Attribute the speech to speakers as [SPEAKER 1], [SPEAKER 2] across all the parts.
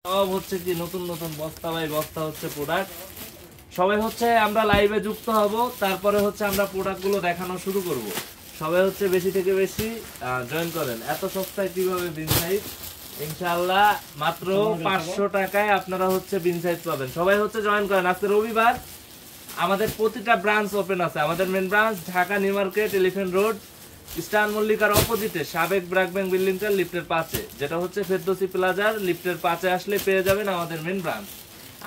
[SPEAKER 1] সব হচ্ছে কি নতুন নতুন বস্তা বাই বস্তা হচ্ছে প্রোডাক্ট। সবাই হচ্ছে আমরা লাইভে যুক্ত হব, তারপরে হচ্ছে আমরা প্রোডাক্টগুলো দেখানো শুরু করব। সবাই হচ্ছে বেশি থেকে বেশি জয়েন করেন। এত সস্তায় কিভাবে বিন সাইজ, ইনশাআল্লাহ মাত্র 500 টাকায় আপনারা হচ্ছে বিন সাইজ পাবেন। সবাই হচ্ছে জয়েন করেন। আজকে রবিবার, আমাদের প্রতিটা ব্রাঞ্চ ওপেন আছে। আমাদের main branch Dhaka New Market, Elephant Road, Star মল্লিকার অপোজিটে সাবেক ব্র্যাক ব্যাংক বিল্ডিংটার লিফটের 5-এ, যেটা হচ্ছে ফেরদৌসি প্লাজার লিফটের 5-এ আসলে পেয়ে যাবেন আমাদের মেন ব্রাঞ্চ।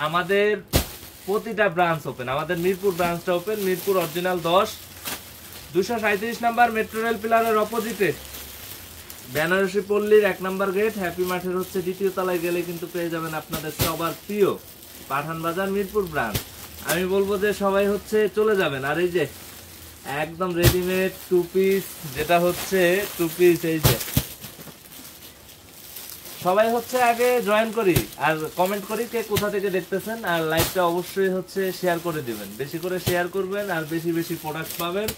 [SPEAKER 1] আমাদের প্রতিটা ব্রাঞ্চ ওপেন। আমাদের মিরপুর ব্রাঞ্চটা open, Mirpur original 10 237 number metro rail পিলারের অপোজিটে বেনারসি পল্লীর 1 নাম্বার গেট, হ্যাপি মাঠের হচ্ছে দ্বিতীয় তলায় গেলে কিন্তু পেয়ে যাবেন আপনাদের সবার প্রিয় পাঠান বাজার মিরপুর ব্রাঞ্চ। আমি বলবো যে সবাই হচ্ছে চলে যাবেন। আর এই যে একদম রেডিমেড টু পিস, যেটা হচ্ছে টু পিস, এই যে সবাই হচ্ছে আগে জয়েন করি আর কমেন্ট করি কে কোথা থেকে দেখতেছেন। আর লাইভটা অবশ্যই হচ্ছে শেয়ার করে দিবেন, বেশি করে শেয়ার করবেন আর বেশি বেশি প্রোডাক্ট পাবেন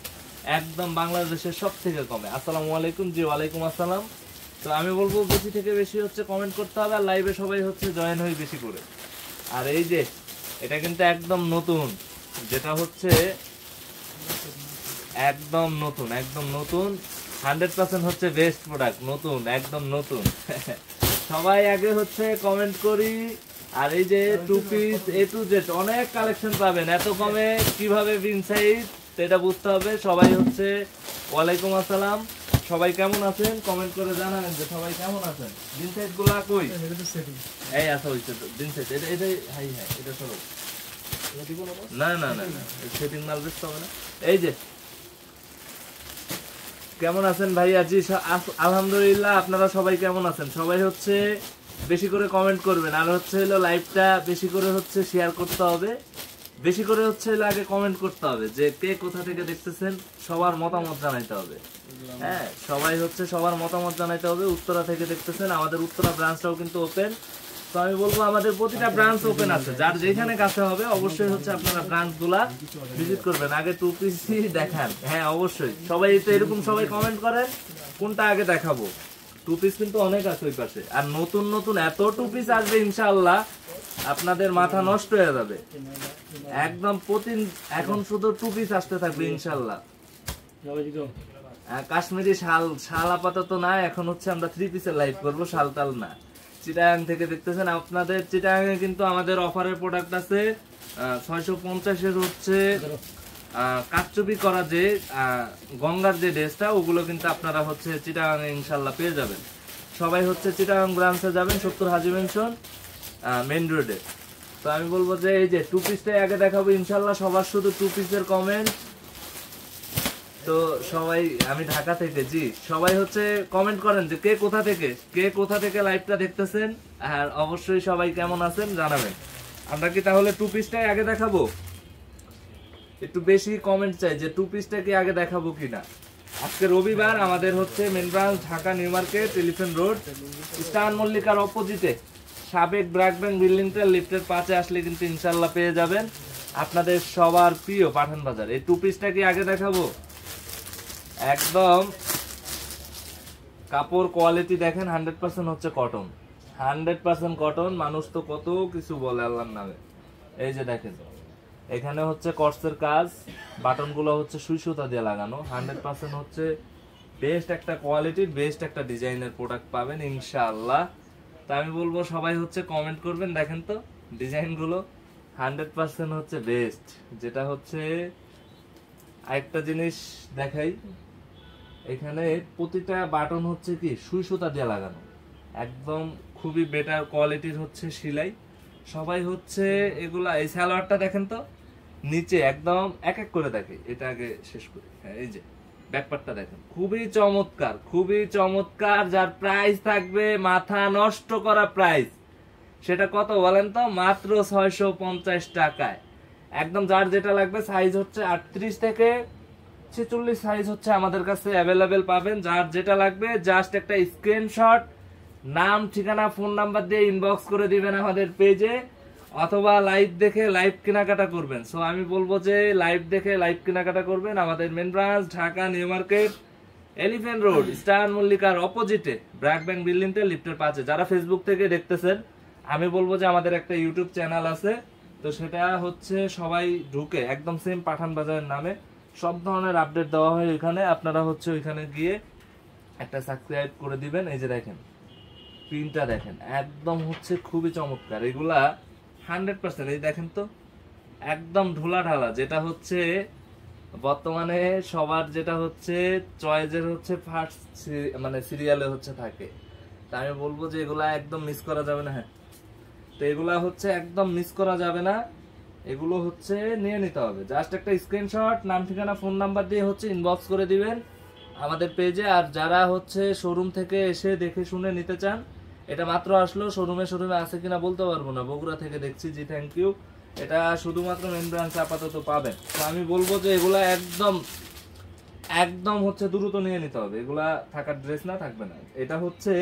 [SPEAKER 1] একদম বাংলাদেশের সব থেকে কমে। আসসালামু আলাইকুম। জি ওয়ালাইকুম আসসালাম। তো আমি বলবো বেশি থেকে বেশি হচ্ছে কমেন্ট করতে হবে আর লাইভে সবাই হচ্ছে জয়েন হই বেশি করে। আর এই যে এটা কিন্তু একদম নতুন, যেটা হচ্ছে একদম নতুন, একদম নতুন 100% হচ্ছে বেস্ট প্রোডাক্ট, নতুন একদম নতুন। সবাই আগে হচ্ছে কমেন্ট করি। আর এই যে two piece A to Z অনেক কালেকশন পাবেন এত কমে, কিভাবে বিন সাইজ এটা বুঝতে হবে। সবাই হচ্ছে ওয়ালাইকুম আসসালাম, সবাই কেমন আছেন কমেন্ট করে জানাবেন যে সবাই কেমন আছেন। বিন সাইজ গুলা কই? এই আছে হইছে তো বিন সাইজ। এটা এটা হাই হাই এটা চলো না না না না সেটিং মাল বেচতে হবে না। এই যে কেমন আছেন ভাই? আজি আলহামদুলিল্লাহ। আপনারা সবাই কেমন আছেন? সবাই হচ্ছে বেশি করে কমেন্ট করবেন আর হচ্ছে হলো লাইভটা বেশি করে হচ্ছে শেয়ার করতে হবে, বেশি করে হচ্ছে হলো আগে কমেন্ট করতে হবে যে কে কোথা থেকে দেখতেছেন, সবার মতামত জানাইতে হবে। হ্যাঁ সবাই হচ্ছে সবার মতামত জানাইতে হবে। উত্তরা থেকে দেখতেছেন, আমাদের উত্তরা ব্রাঞ্চটাও কিন্তু ওপেন। তো আমি বলবো আমাদের প্রতিটা ব্রাঞ্চ ওপেন আছে, যার যেখানে কাছে হবে অবশ্যই হচ্ছে আপনারা ব্রাঞ্চগুলা ভিজিট করবেন। আগে টু পিস দেখান, হ্যাঁ অবশ্যই। সবাই তো এরকম সবাই কমেন্ট করেন কোনটা আগে দেখাবো। টু পিস কিন্তু অনেক আছে ওই পাশে, আর নতুন নতুন এত টু পিস আসবে ইনশাআল্লাহ আপনাদের মাথা নষ্ট হয়ে যাবে একদম। এখন শুধু টু পিস আসতে থাকবে ইনশাআল্লাহ। কাশ্মীরি শাল শাল আপাতত না, এখন হচ্ছে আমরা 3 পিসের লাইভ করবো, শাল টাল না। চিটাগাং থেকে দেখতেছেন, আপনাদের চিটাগাং এ কিন্তু আমাদের অফারের প্রোডাক্ট আছে 650 হচ্ছে কাটচুপি করা যে গঙ্গার যে ড্রেসটা, ওগুলো কিন্তু আপনারা হচ্ছে চিটাগাং এ ইনশাআল্লাহ পেয়ে যাবেন। সবাই হচ্ছে চিটাগাং ব্রাঞ্চে যাবেন, 70 হাজি মেনশন মেইন রোডে। তো আমি বলবো যে এই যে টু পিসটাই আগে দেখাবো ইনশাআল্লাহ। সবার শুধু টু পিসের কমেন্ট। তো সবাই, আমি ঢাকা থেকে, জি সবাই হচ্ছে কমেন্ট করেন যে কে কোথা থেকে লাইভটা দেখতেছেন আর অবশ্যই সবাই কেমন আছেন জানাবেন। আমরা কি তাহলে টু পিসটাই আগে দেখাবো? একটু বেশি কমেন্ট চাই যে টু পিসটা কি আগে দেখাবো কিনা। আজকে রবিবার, আমাদের হচ্ছে main branch Dhaka New Market, Elephant Road, Star মল্লিকার অপোজিটে সাবেক ব্র্যাক ব্যাংক বিল্ডিংটা লিফটের 5-এ আসলে কিন্তু ইনশাআল্লাহ পেয়ে যাবেন আপনাদের সবার প্রিয় পাঠান বাজার। এই টু পিসটা কি আগে দেখাবো? একদম কাপড় কোয়ালিটি দেখেন 100% হচ্ছে কটন, 100% কটন। মানুষ তো কত কিছু বলে আল্লাহর নামে। এই যে দেখেন এখানে হচ্ছে কটসের কাজ, বাটন গুলো হচ্ছে সুই সুতা দিয়ে লাগানো, 100% হচ্ছে বেস্ট একটা কোয়ালিটির বেস্ট একটা ডিজাইনের প্রোডাক্ট পাবেন ইনশাআল্লাহ। তা আমি বলবো সবাই হচ্ছে কমেন্ট করবেন। দেখেন তো ডিজাইন গুলো 100% হচ্ছে বেস্ট। যেটা হচ্ছে আরেকটা জিনিস দেখাই, এখানে প্রতিটা বাটন হচ্ছে কি সুই সুতা দিয়ে লাগানো, একদম খুবই বেটার কোয়ালিটির হচ্ছে সেলাই। সবাই হচ্ছে এগুলা, এই সালোয়ারটা দেখেন তো নিচে একদম এক এক করে দেখে, এটা আগে শেষ করি। হ্যাঁ এই যে ব্যাকপার্টটা দেখেন খুবই চমৎকার, খুবই চমৎকার। যার প্রাইস থাকবে মাথা নষ্ট করা প্রাইস, সেটা কত বলেন তো? মাত্র 650 টাকায়। একদম যার যেটা লাগবে, সাইজ হচ্ছে 38 থেকে 46 সাইজ হচ্ছে আমাদের কাছে অ্যাভেলেবেল পাবেন। যার যেটা লাগবে জাস্ট একটা স্ক্রিনশট, নাম ঠিকানা ফোন নাম্বার দিয়ে ইনবক্স করে দিবেন আমাদের পেজে, অথবা লাইভ দেখে লাইভ কেনাকাটা করবেন। সো আমি বলবো যে লাইভ দেখে লাইভ কেনাকাটা করবেন। আমাদের main branch Dhaka New Market, Elephant Road, Star মল্লিকার অপোজিটে ব্র্যাক ব্যাংক বিল্ডিংতে লিফটের 5-এ। যারা ফেসবুক থেকে দেখতেছেন আমি বলবো যে আমাদের একটা ইউটিউব চ্যানেল আছে, তো সেটা হচ্ছে সবাই ঢুকে একদম সেম পাঠান বাজারের নামে সব ধরনের আপডেট দেওয়া হয় ওইখানে। আপনারা হচ্ছে ওইখানে গিয়ে একটা সাবস্ক্রাইব করে দিবেন। এই যে দেখেন প্রিন্টটা দেখেন একদম হচ্ছে খুবই চমৎকার, এগুলা 100%। এই দেখেন তো একদম ঢোলা ঢালা, যেটা হচ্ছে বর্তমানে সবার যেটা হচ্ছে চয়েসের হচ্ছে ফার্স্ট মানে সিরিয়ালে হচ্ছে থাকে। তা আমি বলবো যে এগুলা একদম মিস করা যাবে না। হ্যাঁ, তো এগুলা হচ্ছে একদম মিস করা যাবে না, এগুলো হচ্ছে নিয়ে নিতে হবে। জাস্ট একটা স্ক্রিনশট, নাম ঠিকানা ফোন নাম্বার দিয়ে হচ্ছে ইনবক্স করে দিবেন আমাদের পেজে। আর যারা হচ্ছে শোরুম থেকে এসে দেখে শুনে নিতে চান, এটা মাত্র আসলো, শোরুমে আছে কিনা বলতে পারবো না, বগুড়া থেকে দেখছি। জি থ্যাংক ইউ। এটা শুধুমাত্র মেন ব্রাঞ্চে আপাতত পাবেন। তো আমি বলবো যে এগুলা একদম একদম হচ্ছে দ্রুত নিয়ে নিতে হবে, এগুলা থাকার ড্রেস না, থাকবে না। এটা হচ্ছে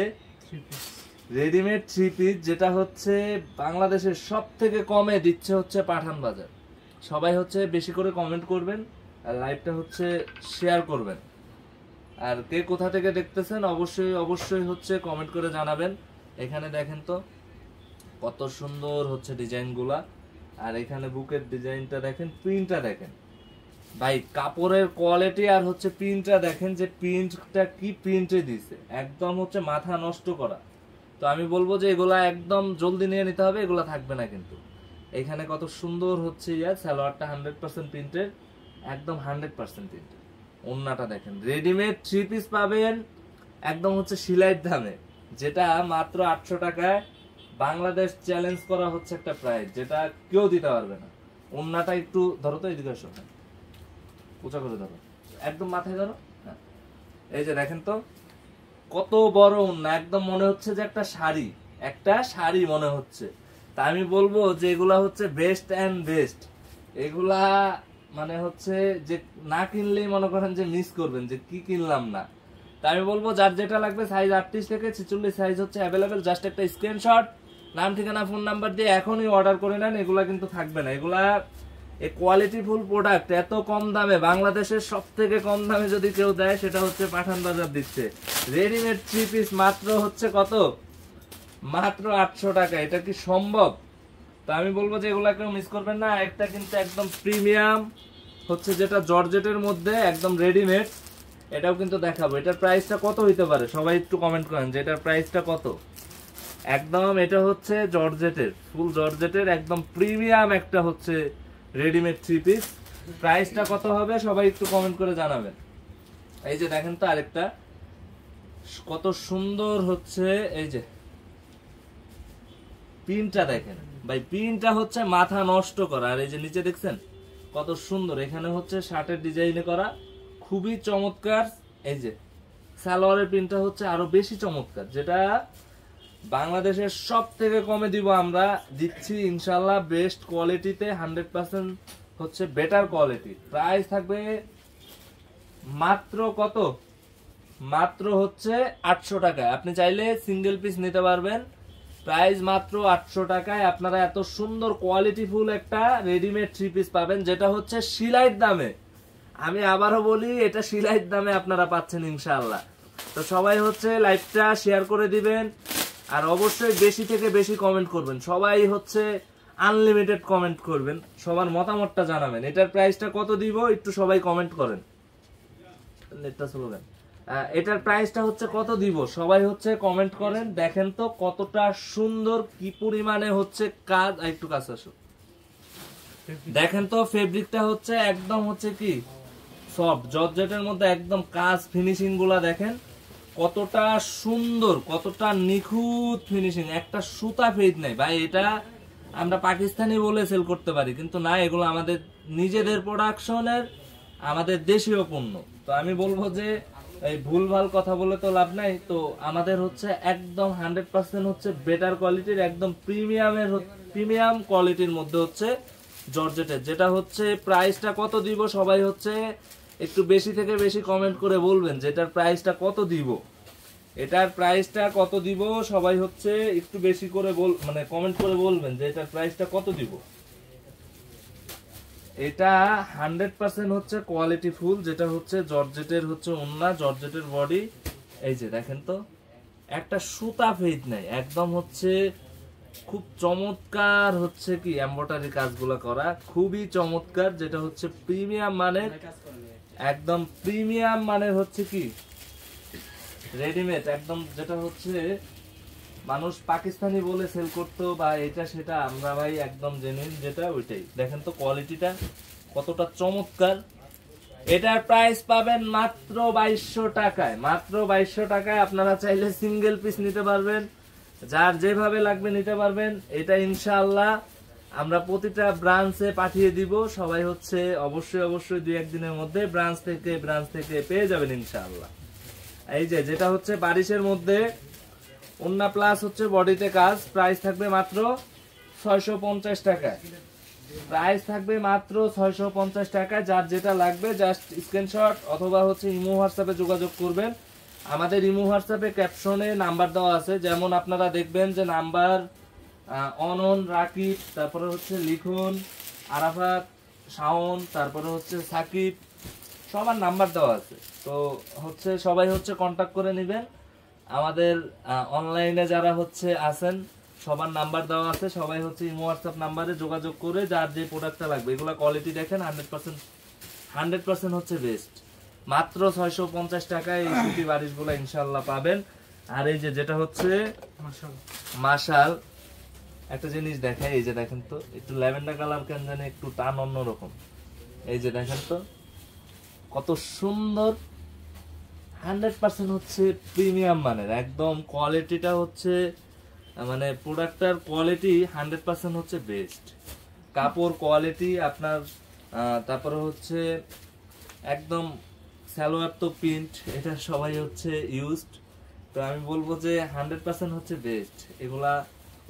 [SPEAKER 1] রেডিমেড 3 পিস, যেটা হচ্ছে বাংলাদেশের সব থেকে কমে দিচ্ছে হচ্ছে পাঠান বাজার। সবাই হচ্ছে বেশি করে কমেন্ট করবেন আর লাইভটা হচ্ছে শেয়ার করবেন। আর কে কোথা থেকে দেখতেছেন অবশ্যই অবশ্যই হচ্ছে কমেন্ট করে জানাবেন। এখানে দেখেন তো কত সুন্দর হচ্ছে ডিজাইনগুলা, আর এখানে বুকের ডিজাইনটা দেখেন, প্রিন্টটা দেখেন ভাই, কাপড়ের কোয়ালিটি আর হচ্ছে প্রিন্টটা দেখেন, যে প্রিন্টটা কি প্রিন্টে দিছে, একদম হচ্ছে মাথা নষ্ট করা। তো আমি বলবো যে এগুলা একদম জলদি নিয়ে নিতে হবে, এগুলা থাকবে না কিন্তু। এখানে কত সুন্দর হচ্ছে সালোয়ারটা 100% প্রিন্টেড, একদম 100% প্রিন্টেড। ওন্নাটা দেখেন, রেডিমেড 3 পিস পাবেন একদম হচ্ছে সিলাইয়ের দামে, যেটা মাত্র 800 টাকায়। বাংলাদেশ চ্যালেঞ্জ করা হচ্ছে একটা প্রাইস, যেটা কেউ দিতে পারবে না। ওন্নাটা একটু ধরো তো, এদিকে আসো, উঁচা করে ধরো, একদম মাথায় ধরো। হ্যাঁ, এই যে দেখেন তো কত বড় ওন্না, একদম মনে হচ্ছে যে একটা শাড়ি মনে হচ্ছে। তা আমি বলবো যে এগুলা হচ্ছে বেস্ট এন্ড বেস্ট। এগুলা মানে হচ্ছে যে না কিনলেই মনে করেন যে মিস করবেন যে কি কিনলাম না। তা আমি বলবো যার যেটা লাগবে, সাইজ 38 থেকে 46 সাইজ হচ্ছে অ্যাভেলেবেল। জাস্ট একটা স্ক্রিনশট, নাম ঠিকানা ফোন নাম্বার দিয়ে এখনই অর্ডার করে নেন। এগুলা কিন্তু থাকবে না, এগুলা এই কোয়ালিটি ফুল প্রোডাক্ট এত কম দামে, বাংলাদেশের সব থেকে কম দামে যদি কেউ দেয় সেটা হচ্ছে পাঠান বাজার দিচ্ছে। রেডিমেড 3 পিস মাত্র হচ্ছে কত, মাত্র 800 টাকা। এটা কি সম্ভব? তো আমি বলবো যে এগুলা কেউ মিস করবেন না। একটা কিন্তু একদম প্রিমিয়াম হচ্ছে, যেটা জর্জেটের মধ্যে একদম রেডিমেড, এটাও কিন্তু দেখাবো। এটার প্রাইসটা কত হইতে পারে সবাই একটু কমেন্ট করেন যে এটার প্রাইসটা কত। একদম এটা হচ্ছে জর্জেটের, ফুল জর্জেটের একদম প্রিমিয়াম একটা হচ্ছে রেডিমেড 3 পিস। প্রাইসটা কত হবে সবাই একটু কমেন্ট করে জানাবেন। এই যে দেখেন তো আরেকটা কত সুন্দর হচ্ছে, এই যে পিনটা দেখেন ভাই, পিনটা হচ্ছে মাথা নষ্ট করা। আর এই যে নিচে দেখছেন কত সুন্দর, এখানে হচ্ছে শার্টের ডিজাইনে করা, খুবই চমৎকার। এই যে সালোয়ারের পিনটা হচ্ছে আরো বেশি চমৎকার, যেটা বাংলাদেশের সব থেকে কমে দিব আমরা, দিচ্ছি ইনশাল্লাহ বেস্ট কোয়ালিটিতে, 100% হচ্ছে বেটার কোয়ালিটি। প্রাইস থাকবে মাত্র কত, মাত্র হচ্ছে 800 টাকায়। আপনি চাইলে সিঙ্গেল পিস নিতে পারবেন, প্রাইস মাত্র 800 টাকায়। আপনারা এত সুন্দর কোয়ালিটিফুল একটা রেডিমেড 3 পিস পাবেন, যেটা হচ্ছে সিলাইয়ের দামে। আমি আবারও বলি, এটা সিলাইয়ের দামে আপনারা পাচ্ছেন ইনশাআল্লাহ। তো সবাই হচ্ছে লাইভটা শেয়ার করে দিবেন, আর অবশ্যই বেশি থেকে বেশি কমেন্ট করবেন। সবাই হচ্ছে আনলিমিটেড কমেন্ট করবেন, সবার মতামতটা জানাবেন। এটার প্রাইসটা কত দিব একটু সবাই কমেন্ট করেন। নেটটা স্লোগান, এটার প্রাইসটা হচ্ছে কত দিব সবাই হচ্ছে কমেন্ট করেন। দেখেন তো কতটা সুন্দর, কি পরিমাণে হচ্ছে কাজ। একটু কাছে আসো, দেখেন তো ফেব্রিকটা হচ্ছে একদম হচ্ছে কি সফট জর্জেটের মধ্যে, একদম কাজ ফিনিশিং গুলা দেখেন কতটা সুন্দর, কতটা নিখুঁত ফিনিশিং, একটা সুতা ফেদ নাই ভাই। এটা আমরা পাকিস্তানি বলে সেল করতে পারি, কিন্তু না, এগুলো আমাদের নিজেদের প্রোডাকশনের, আমাদের দেশীয় পণ্য। তো আমি বলবো যে এই ভুলভাল কথা বলে তো লাভ নাই। তো আমাদের হচ্ছে একদম 100% হচ্ছে বেটার কোয়ালিটির, একদম প্রিমিয়াম কোয়ালিটির মধ্যে হচ্ছে জর্জেটের, যেটা হচ্ছে প্রাইসটা কত দিব সবাই হচ্ছে একটু বেশি থেকে বেশি কমেন্ট করে বলবেন যে এটার প্রাইসটা কত দিব। এটার প্রাইসটা কত দিব সবাই হচ্ছে একটু বেশি করে মানে কমেন্ট করে বলবেন যে এটার প্রাইসটা কত দিব। এটা 100% হচ্ছে কোয়ালিটি ফুল, যেটা হচ্ছে জর্জেটের হচ্ছে ওন্না, জর্জেটের বডি। এই যে দেখেন তো একটা সুতা ফেদ নাই, একদম হচ্ছে খুব চমৎকার হচ্ছে কি এমব্রয়ডারি কাজগুলো করা, খুবই চমৎকার, যেটা হচ্ছে প্রিমিয়াম মানের, একদম প্রিমিয়াম মানের হচ্ছে কি রেডিমেড, একদম যেটা হচ্ছে মানুষ পাকিস্তানি বলে সেল করতো বা এটা সেটা, আমরা ভাই একদম জেনুইন যেটা ওইটাই। দেখেন তো কোয়ালিটিটা কতটা চমৎকার। এটার প্রাইস পাবেন মাত্র 2200 টাকায়, মাত্র 2200 টাকায়। আপনারা চাইলে সিঙ্গেল পিস নিতে পারবেন, যার যেভাবে লাগবে নিতে পারবেন। এটা ইনশাআল্লাহ আমরা প্রতিটা ব্রাঞ্চে পাঠিয়ে দিব। সবাই হচ্ছে অবশ্যই অবশ্যই 2-1 দিনের মধ্যে ব্রাঞ্চ থেকে পেয়ে যাবেন ইনশাআল্লাহ। এই যে যেটা হচ্ছে বারিশের মধ্যে ওন্না প্লাস হচ্ছে বডিতে কাজ, প্রাইস থাকবে মাত্র 650 টাকায়, প্রাইস থাকবে মাত্র 650 টাকায়। যার যেটা লাগবে জাস্ট স্ক্রিনশট অথবা হচ্ছে ইমো হোয়াটসঅ্যাপে যোগাযোগ করবেন। আমাদের ইমো হোয়াটসঅ্যাপে ক্যাপশনে নাম্বার দেওয়া আছে, যেমন আপনারা দেখবেন যে নাম্বার অনন, রাকিব, তারপরে হচ্ছে লিখন, আরাফাত, শাওন, তারপরে হচ্ছে সাকিব, সবার নাম্বার দেওয়া আছে। তো হচ্ছে সবাই হচ্ছে কন্টাক্ট করে নেবেন। আমাদের অনলাইনে যারা হচ্ছে আছেন সবার নাম্বার দেওয়া আছে, সবাই হচ্ছে ইমো হোয়াটসঅ্যাপ নাম্বারে যোগাযোগ করে যার যে প্রোডাক্টটা লাগবে, এগুলা কোয়ালিটি দেখেন 100% হচ্ছে বেস্ট। মাত্র 650 টাকায় এই সুতি বারিশগুলো ইনশাআল্লাহ পাবেন। আর এই যে যেটা হচ্ছে মাশাল, একটা জিনিস দেখাই, এই যে দেখেন তো একটু ল্যাভেন্ডার কালার কেন জানি একটু টান অন্যরকম। এই যে দেখেন তো কত সুন্দর, 100% হচ্ছে প্রিমিয়াম মানের, একদম কোয়ালিটিটা হচ্ছে মানে প্রোডাক্টটার কোয়ালিটি 100% হচ্ছে বেস্ট। কাপড় কোয়ালিটি আপনার, তারপরে হচ্ছে একদম সালোয়ার তো প্রিন্ট, এটা সবাই হচ্ছে ইউজড। তো আমি বলবো যে 100% হচ্ছে বেস্ট। এগুলা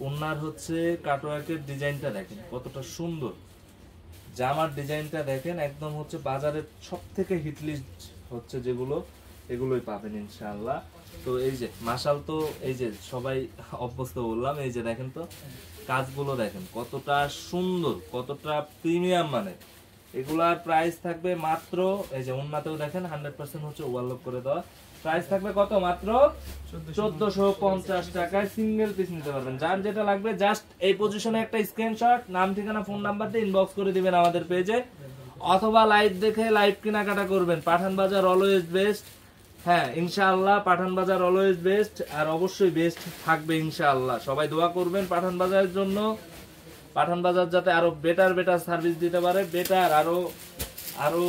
[SPEAKER 1] ওনার হচ্ছে কাটওয়ার্কের ডিজাইনটা দেখেন কতটা সুন্দর, জামার ডিজাইনটা দেখেন একদম হচ্ছে বাজারের সব থেকে হিটলিস্ট হচ্ছে যেগুলো, এগুলোই পাবেন ইনশাআল্লাহ। তো এই যে মাশাল, তো এই যে সবাই অভ্যস্ত বললাম, এই যে দেখেন তো কাজগুলো দেখেন কতটা সুন্দর, কতটা প্রিমিয়াম মানে। এগুলার প্রাইস থাকবে মাত্র, এই যে উন্নাতেও দেখেন 100% হচ্ছে ওভারলক করে দেওয়া, প্রাইস থাকবে কত মাত্র 1450 টাকায় সিঙ্গেল পিস নিতে পারবেন। যার যেটা লাগবে জাস্ট এই পজিশনে একটা স্ক্রিনশট, নাম ঠিকানা ফোন নাম্বার দিয়ে ইনবক্স করে দিবেন আমাদের পেজে, অথবা লাইভ দেখে লাইভ কেনাকাটা করবেন। পাঠান বাজার অলওয়েজ বেস্ট, হ্যাঁ ইনশাআল্লাহ পাঠান বাজার অলওয়েজ বেস্ট, আর অবশ্যই বেস্ট থাকবে ইনশাআল্লাহ। সবাই দোয়া করবেন পাঠান বাজারের জন্য, পাঠান বাজার যাতে আরো বেটার সার্ভিস দিতে পারে, বেটার আরো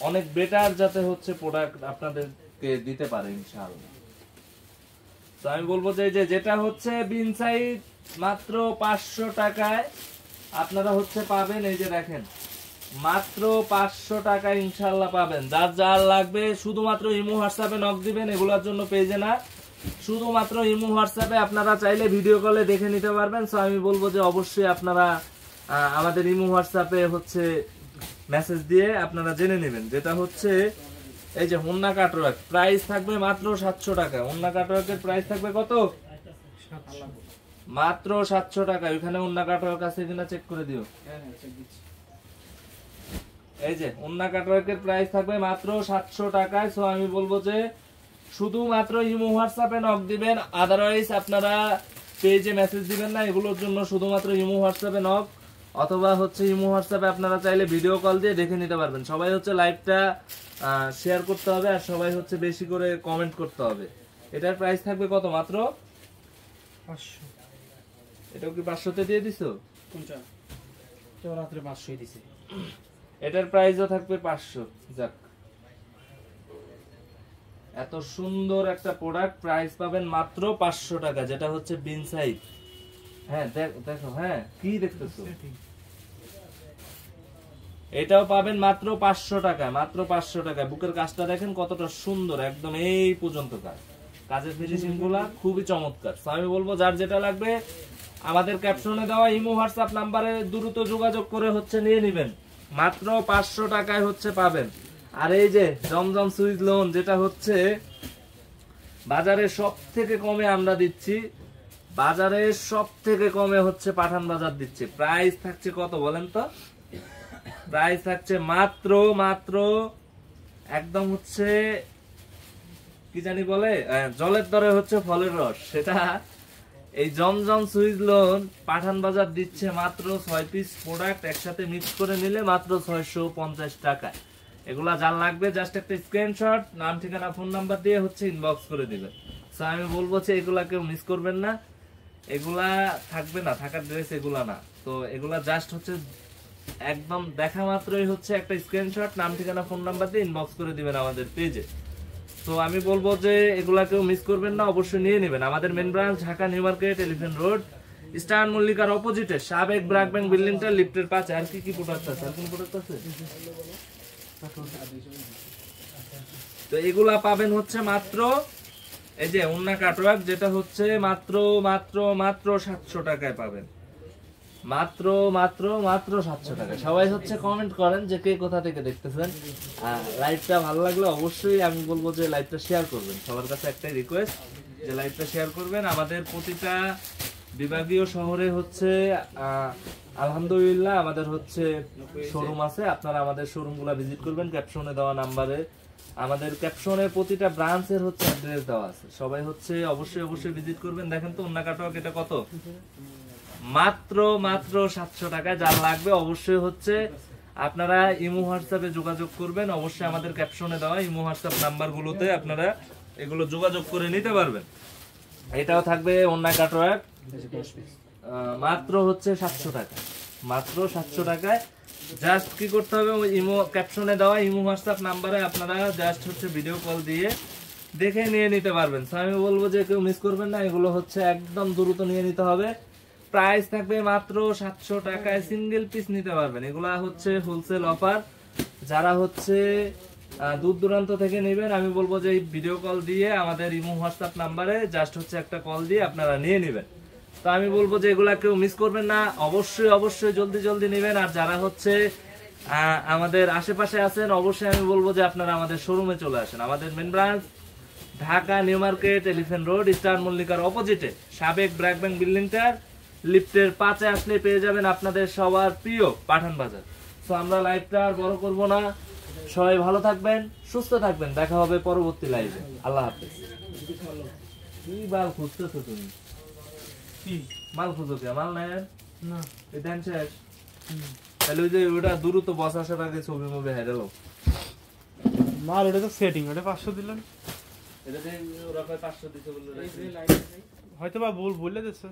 [SPEAKER 1] অনেক বেটার যাতে হচ্ছে প্রোডাক্ট আপনাদেরকে দিতে পারে ইনশাআল্লাহ। তো আমি বলবো যে যেটা হচ্ছে বিন সাইড মাত্র 500 টাকায় আপনারা হচ্ছে পাবেন। এই যে দেখেন মাত্র 500 টাকায় ইনশাআল্লাহ পাবেন। যার যার লাগবে শুধুমাত্র ইমো হোয়াটসঅ্যাপে নক দিবেন, এগুলোর জন্য পেজে না, শুধুমাত্র ইমো হোয়াটসঅ্যাপে আপনারা চাইলে ভিডিও কলে দেখে নিতে পারবেন। সো আমি বলবো যে অবশ্যই আপনারা আমাদের ইমো হোয়াটসঅ্যাপে হচ্ছে মেসেজ দিয়ে আপনারা জেনে নেবেন। যেটা হচ্ছে এই যে ওন্না কাটওয়ার্ক, প্রাইস থাকবে মাত্র 700 টাকা। ওন্না কাটওয়ার্কের প্রাইস থাকবে কত? মাত্র 700 টাকা। ওখানে ওন্না কাটওয়ার্ক আছে কিনা চেক করে দিও। এই যে ওন্না কাটওয়ার্কের প্রাইস থাকবে মাত্র 700 টাকায়। সো আমি বলবো যে শুধুমাত্র ইমো হোয়াটসঅ্যাপে নক দিবেন, আদারওয়াইজ আপনারা পেজে মেসেজ দিবেন না। এগুলোর জন্য শুধুমাত্র ইমো হোয়াটসঅ্যাপে নক, অথবা হচ্ছে ইমো হোয়াটসঅ্যাপে আপনারা চাইলে ভিডিও কল দিয়ে দেখে নিতে পারবেন। সবাই হচ্ছে লাইভটা শেয়ার করতে হবে, আর সবাই হচ্ছে বেশি করে কমেন্ট করতে হবে। এটার প্রাইস থাকবে কত? মাত্র
[SPEAKER 2] 500।
[SPEAKER 1] এটাও কি 500 তে দিয়ে দিছো?
[SPEAKER 2] কোনটা? তো রাতে 500 দিছে।
[SPEAKER 1] এটার প্রাইসও থাকবে 500। যাক, এত সুন্দর একটা প্রোডাক্ট প্রাইস পাবেন মাত্র 500 টাকা, যেটা হচ্ছে বিন সাইজ। হ্যাঁ দেখো, হ্যাঁ কি দেখতেছো, এটাও পাবেন মাত্র 500 টাকায়, মাত্র 500 টাকায়। বুকের কাজটা দেখেন কতটা সুন্দর, একদম এই পর্যন্ত কাজ, কাজের ফিনিশিং গুলা খুবই চমৎকার। আমি বলবো যার যেটা লাগবে আমাদের ক্যাপশনে দেওয়া ইমো হোয়াটসঅ্যাপ নাম্বারে দ্রুত যোগাযোগ করে হচ্ছে নিয়ে নেবেন। মাত্র 500 টাকায় হচ্ছে পাবেন। আর এই যে জমজম সুইচ লোন, যেটা হচ্ছে বাজারে সব থেকে কমে আমরা দিচ্ছি, বাজারে সব থেকে কমে হচ্ছে পাঠান বাজার দিচ্ছে। প্রাইস থাকছে কত বলেন তো? প্রাইস থাকছে মাত্র একদম হচ্ছে কি জানি বলে, জলের দরে হচ্ছে ফলের রস। সেটা এই জমজম সুইচ লোন পাঠান বাজার দিচ্ছে মাত্র 6 পিস প্রোডাক্ট একসাথে মিক্স করে নিলে মাত্র 650 টাকায়। এগুলা যার লাগবে জাস্ট একটা স্ক্রিনশট, নাম ঠিকানা ফোন নাম্বার দিয়ে হচ্ছে ইনবক্স করে দিবেন। সো আমি বলবো যে এগুলা কেউ মিস করবেন না, এগুলা থাকবে না, থাকার ড্রেস এগুলা না। তো এগুলা জাস্ট হচ্ছে একদম দেখা মাত্রই হচ্ছে একটা স্ক্রিনশট, নাম ঠিকানা ফোন নাম্বার দিয়ে ইনবক্স করে দিবেন আমাদের পেজে। তো আমি বলবো যে এগুলা কেউ মিস করবেন না, অবশ্যই নিয়ে নেবেন। আমাদের main branch Dhaka New Market, Elephant Road, Star মল্লিকার অপোজিটে সাবেক ব্র্যাক ব্যাংক বিল্ডিংটা, লিফটের পাশে। আর কি কি প্রোডাক্ট আছে? আর কোন প্রোডাক্ট আছে? তো এগুলা পাবেন হচ্ছে মাত্র এই যে ওন্না কাটওয়ার্ক, যেটা হচ্ছে মাত্র মাত্র মাত্র 700 টাকায় পাবেন। মাত্র মাত্র মাত্র 700 টাকা। সবাই হচ্ছে কমেন্ট করেন যে কে কোথা থেকে দেখতেছেন। লাইভটা ভালো লাগলে অবশ্যই আমি বলবো যে লাইভটা শেয়ার করবেন। সবার কাছে একটাই রিকোয়েস্ট যে লাইভটা শেয়ার করবেন। আমাদের প্রতিটা বিভাগীয় শহরে হচ্ছে আলহামদুলিল্লাহ আমাদের হচ্ছে শোরুম আছে। আপনারা আমাদের শোরুমগুলো ভিজিট করবেন। ক্যাপশনে দেওয়া নাম্বারে আমাদের ক্যাপশনে প্রতিটা ব্রাঞ্চের হচ্ছে অ্যাড্রেস দেওয়া আছে। সবাই হচ্ছে অবশ্যই অবশ্যই ভিজিট করবেন। দেখেন তো ওন্না কাটওয়ার্ক এটা কত? মাত্র মাত্র 700 টাকায়। যার লাগবে অবশ্যই হচ্ছে আপনারা ইমো হোয়াটসঅ্যাপে যোগাযোগ করবেন। অবশ্যই আমাদের ক্যাপশনে দেওয়া ইমো হোয়াটসঅ্যাপ নাম্বারগুলোতে আপনারা এগুলো যোগাযোগ করে নিতে পারবেন। এটাও থাকবে ওন্না কাটওয়ার্ক, মাত্র হচ্ছে 700 টাকা। মাত্র 700 টাকায়। জাস্ট কি করতে হবে, ওই ইমো ক্যাপশনে দেওয়া ইমো হোয়াটসঅ্যাপ নাম্বারে আপনারা জাস্ট হচ্ছে ভিডিও কল দিয়ে দেখে নিয়ে নিতে পারবেন। তো আমি বলবো যে কেউ মিস করবেন না, এগুলো হচ্ছে একদম দ্রুত নিয়ে নিতে হবে। প্রাইস থাকবে মাত্র 700 টাকায়, সিঙ্গেল পিস নিতে পারবেন। এগুলা হচ্ছে হোলসেল অফার। যারা হচ্ছে দূর দূরান্ত থেকে নেবেন, আমি বলবো যে এই ভিডিও কল দিয়ে আমাদের ইমো হোয়াটসঅ্যাপ নাম্বারে জাস্ট হচ্ছে একটা কল দিয়ে আপনারা নিয়ে নেবেন। তো আমি বলবো যে এগুলা কেউ মিস করবেন না, অবশ্যই অবশ্যই জলদি জলদি নেবেন। আর যারা হচ্ছে আমাদের আশেপাশে আছেন, অবশ্যই আমি বলবো যে আপনারা আমাদের শোরুমে চলে আসেন। আমাদের main branch Dhaka New Market, Elephant Road, Star মল্লিকার অপোজিটে সাবেক ব্র্যাক ব্যাংক বিল্ডিংটার লিফটের 5-এ আসলে পেয়ে যাবেন আপনাদের সবার প্রিয় পাঠান বাজার। তো আমরা লাইভটা আর বড় করব না। সবাই ভালো থাকবেন, সুস্থ থাকবেন। দেখা হবে পরবর্তী লাইভে। আল্লাহ হাফেজ। কি মাল খুঁজতেছো তুমি?
[SPEAKER 2] কি
[SPEAKER 1] মাল খুঁজো কে? মাল নাই আর?
[SPEAKER 2] না
[SPEAKER 1] এই ধ্যান শেষ। তাহলে ওই যে ওটা দ্রুত বস আসার আগে ছবি মুভি হেরালো।
[SPEAKER 2] মাল ওটা তো সেটিং, ওটা 500 দিলেন।
[SPEAKER 1] এটা যে ওরা কয় 500 দিতে বললো,
[SPEAKER 2] হয়তো বা বললে দিচ্ছে,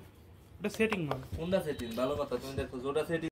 [SPEAKER 2] ওটা সেটিং মাল।
[SPEAKER 1] কোনটা সেটিং? ভালো কথা, তুমি দেখো ওটা সেটিং।